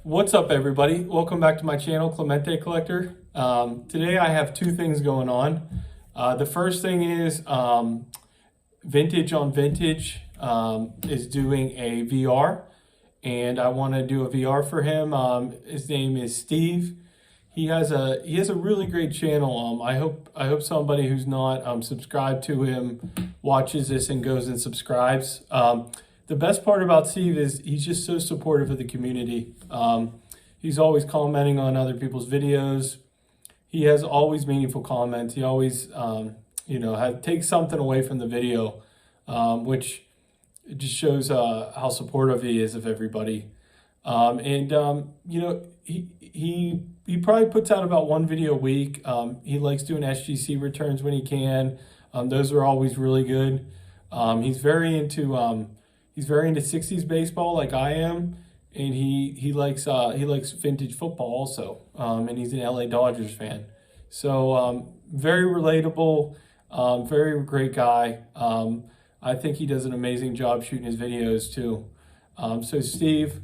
What's up, everybody? Welcome back to my channel, Clemente Collector. Today I have two things going on. The first thing is Vintage on Vintage is doing a VR, and I want to do a VR for him. His name is Steve. He has a really great channel. I hope somebody who's not subscribed to him watches this and goes and subscribes. The best part about Steve is he's just so supportive of the community. He's always commenting on other people's videos. He has always meaningful comments. He always, takes something away from the video, which just shows how supportive he is of everybody. He probably puts out about one video a week. He likes doing SGC returns when he can. Those are always really good. He's very into 60s baseball like I am, and he likes vintage football also. And he's an LA Dodgers fan. So very relatable, very great guy. I think he does an amazing job shooting his videos too. So Steve,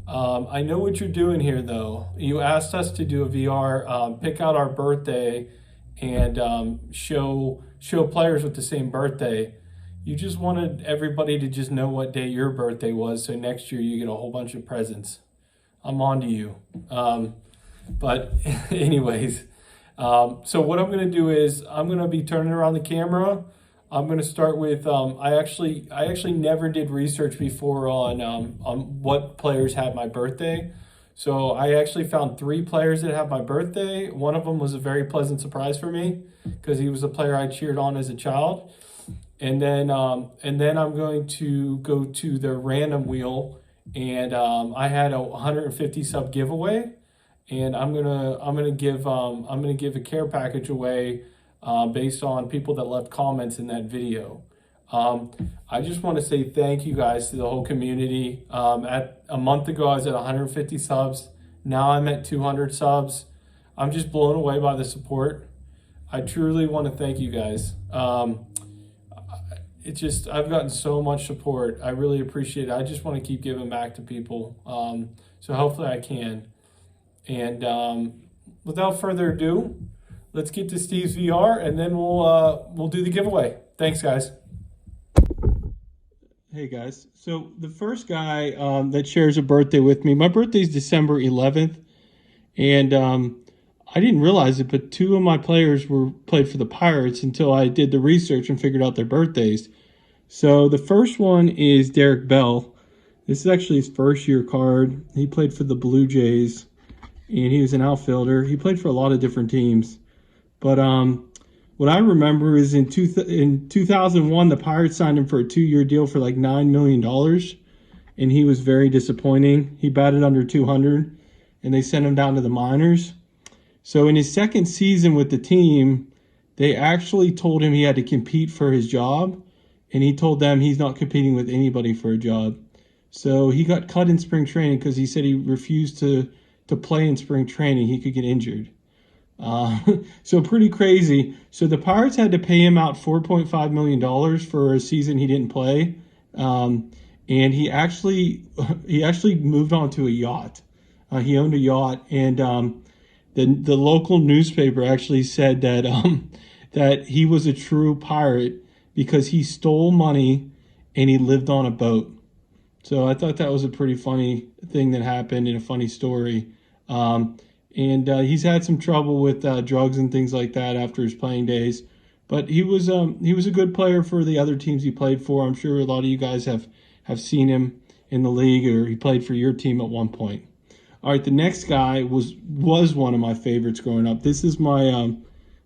I know what you're doing here though. You asked us to do a VR, pick out our birthday and show players with the same birthday. You just wanted everybody to just know what day your birthday was, so next year you get a whole bunch of presents. I'm on to you. But anyways, so what I'm going to do is I'm going to be turning around the camera. I'm going to start with, I actually never did research before on what players had my birthday. So I actually found 3 players that had my birthday. One of them was a very pleasant surprise for me because he was a player I cheered on as a child. And then I'm going to go to the random wheel, and I had a 150 sub giveaway, and I'm gonna give a care package away based on people that left comments in that video. I just want to say thank you guys to the whole community. At a month ago, I was at 150 subs. Now I'm at 200 subs. I'm just blown away by the support. I truly want to thank you guys. I've gotten so much support. I really appreciate it. I just want to keep giving back to people. So hopefully I can. And without further ado, let's get to Steve's VR and then we'll do the giveaway. Thanks, guys. Hey guys, so the first guy that shares a birthday with me, my birthday is December 11th, and I didn't realize it, but 2 of my players played for the Pirates until I did the research and figured out their birthdays. So the first one is Derek Bell. This is actually his first year card. He played for the Blue Jays, and he was an outfielder. He played for a lot of different teams. But what I remember is in 2001, the Pirates signed him for a 2-year deal for like $9 million, and he was very disappointing. He batted under 200, and they sent him down to the minors. So in his second season with the team, they actually told him he had to compete for his job, and he told them he's not competing with anybody for a job. So he got cut in spring training because he said he refused to play in spring training. He could get injured. So pretty crazy. So the Pirates had to pay him out $4.5 million for a season he didn't play. And he actually moved on to a yacht. He owned a yacht, and the local newspaper actually said that that he was a true pirate because he stole money and he lived on a boat. So I thought that was a pretty funny thing that happened and a funny story. And he's had some trouble with drugs and things like that after his playing days. But he was a good player for the other teams he played for. I'm sure a lot of you guys have seen him in the league, or he played for your team at one point. All right, the next guy was one of my favorites growing up. This is my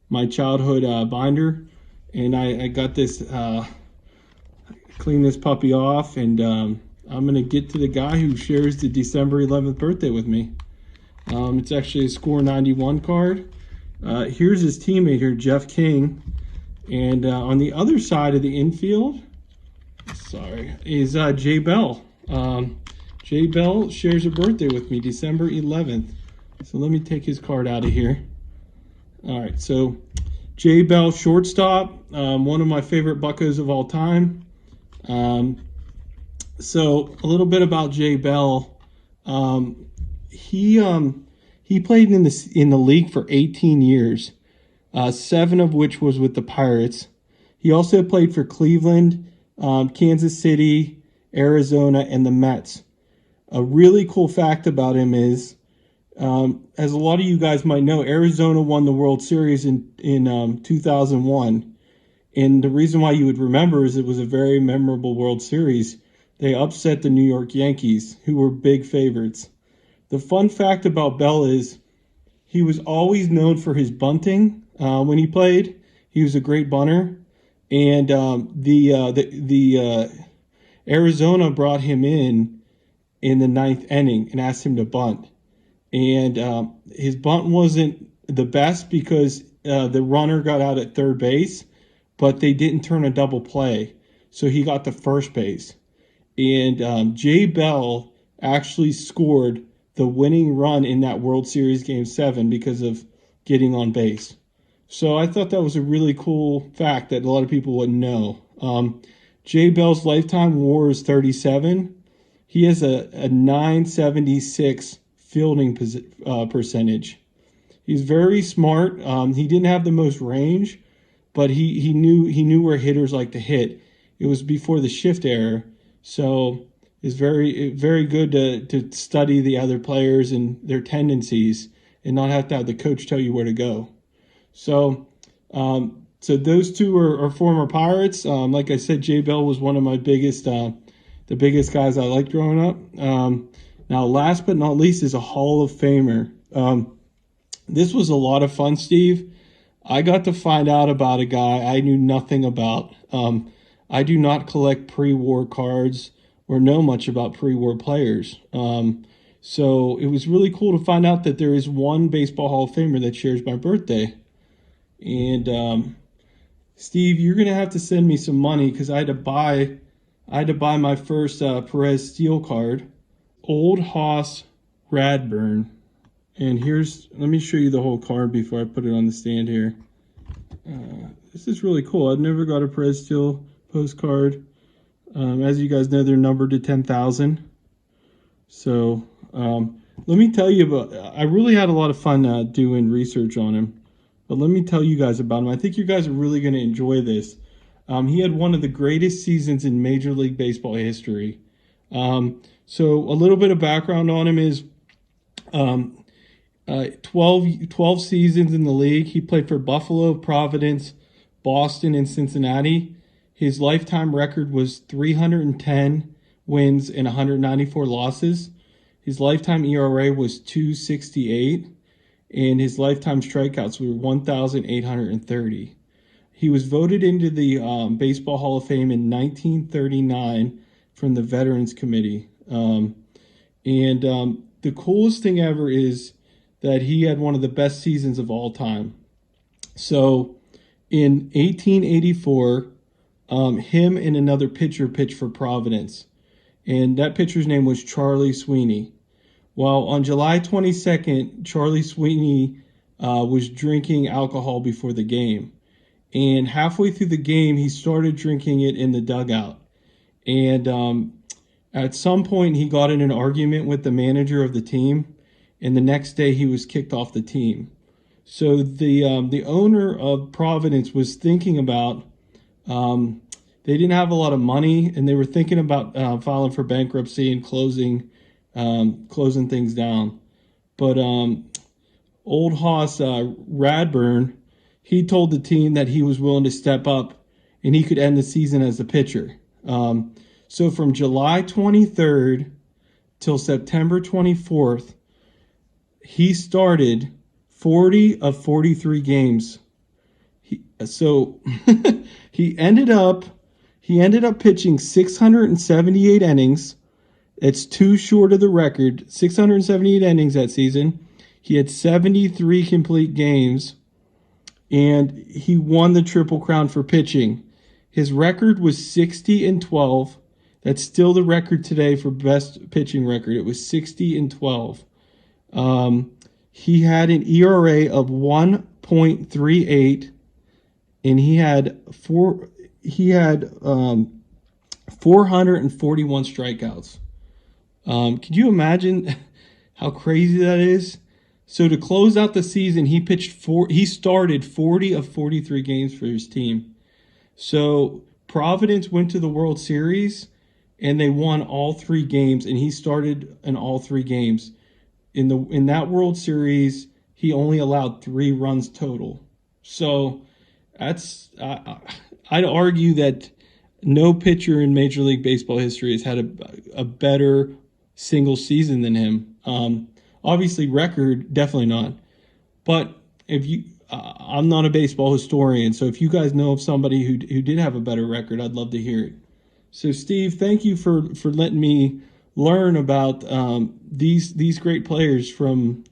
my childhood binder, and I got this, clean this puppy off, and I'm going to get to the guy who shares the December 11th birthday with me. It's actually a Score 91 card. Here's his teammate here, Jeff King, and on the other side of the infield, is Jay Bell. Jay Bell shares a birthday with me, December 11th. So let me take his card out of here. All right, so Jay Bell, shortstop, one of my favorite Buccos of all time. So a little bit about Jay Bell. he played in the league for 18 years, 7 of which was with the Pirates. He also played for Cleveland, Kansas City, Arizona, and the Mets. A really cool fact about him is, as a lot of you guys might know, Arizona won the World Series in 2001. And the reason why you would remember is it was a very memorable World Series. They upset the New York Yankees, who were big favorites. The fun fact about Bell is he was always known for his bunting when he played. He was a great bunter. And Arizona brought him in the ninth inning and asked him to bunt. And his bunt wasn't the best because the runner got out at third base, but they didn't turn a double play. So he got to first base. And Jay Bell actually scored the winning run in that World Series Game 7 because of getting on base. So I thought that was a really cool fact that a lot of people wouldn't know. Jay Bell's lifetime WAR is 37. He has a 976 fielding percentage. He's very smart. He didn't have the most range, but he knew where hitters like to hit. It was before the shift era, so it's very good to study the other players and their tendencies and not have to have the coach tell you where to go. So those two are former Pirates. Like I said, Jay Bell was one of my the biggest guys I liked growing up. Now, last but not least is a Hall of Famer. This was a lot of fun, Steve. I got to find out about a guy I knew nothing about. I do not collect pre-war cards or know much about pre-war players. So it was really cool to find out that there is one Baseball Hall of Famer that shares my birthday. And Steve, you're gonna have to send me some money because I had to buy my first Perez Steel card, Old Hoss Radburn. And let me show you the whole card before I put it on the stand here. This is really cool. I've never got a Perez Steel postcard. As you guys know, they're numbered to 10,000. So let me tell you I really had a lot of fun doing research on him. But let me tell you guys about him. I think you guys are really going to enjoy this. He had one of the greatest seasons in Major League Baseball history. So a little bit of background on him is 12 seasons in the league. He played for Buffalo, Providence, Boston, and Cincinnati. His lifetime record was 310 wins and 194 losses. His lifetime ERA was 2.68, and his lifetime strikeouts were 1,830. He was voted into the Baseball Hall of Fame in 1939 from the Veterans Committee. The coolest thing ever is that he had one of the best seasons of all time. So in 1884, him and another pitcher pitched for Providence. And that pitcher's name was Charlie Sweeney. Well, on July 22nd, Charlie Sweeney was drinking alcohol before the game. And halfway through the game, he started drinking it in the dugout. And at some point, he got in an argument with the manager of the team. And the next day, he was kicked off the team. So the owner of Providence was thinking about, they didn't have a lot of money, and they were thinking about filing for bankruptcy and closing things down. But Old Hoss Radburn, he told the team that he was willing to step up and he could end the season as the pitcher. So from July 23rd till September 24th, he started 40 of 43 games. He ended up pitching 678 innings. It's too short of the record. 678 innings that season. He had 73 complete games, and he won the Triple Crown for pitching. His record was 60-12. That's still the record today for best pitching record. It was 60-12. He had an ERA of 1.38, and he had 441 strikeouts. Could you imagine how crazy that is? So to close out the season, he started 40 of 43 games for his team. So Providence went to the World Series and they won all 3 games, and he started in all 3 games. In that World Series, he only allowed 3 runs total. So that's I'd argue that no pitcher in Major League Baseball history has had a better single season than him. Obviously, record definitely not. But if you, I'm not a baseball historian, so if you guys know of somebody who did have a better record, I'd love to hear it. So, Steve, thank you for letting me learn about these great players from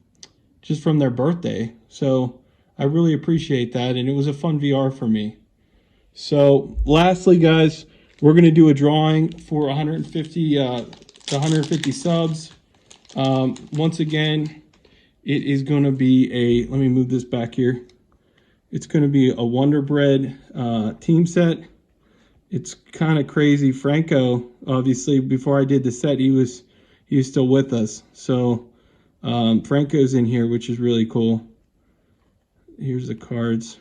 their birthday. So, I really appreciate that, and it was a fun VR for me. So, lastly, guys, we're going to do a drawing for 150 subs. Once again, it is going to be let me move this back here. It's going to be a Wonder Bread team set. It's kind of crazy. Franco, obviously, before I did the set, he was still with us. So Franco's in here, which is really cool. Here's the cards.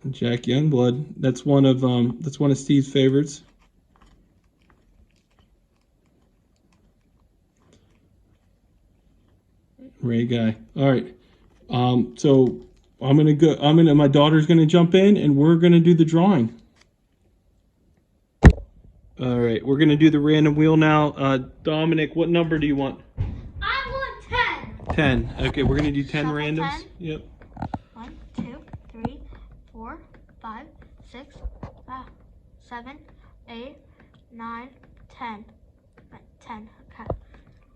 Jack Youngblood. That's one of Steve's favorites. Ray Guy. All right. So my daughter's gonna jump in and we're gonna do the drawing. All right, we're gonna do the random wheel now. Dominic, what number do you want? I want 10. 10. Okay, we're gonna do 10 randoms. 10. Yep. 1, 2, 3, 4, 5, 6, 7, 8, 9, 10. 10. Okay.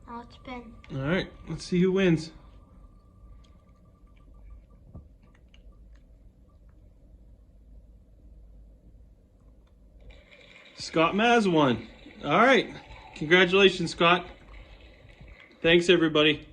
Now let's spin. All right, let's see who wins. Scott Maz won. All right. Congratulations, Scott. Thanks, everybody.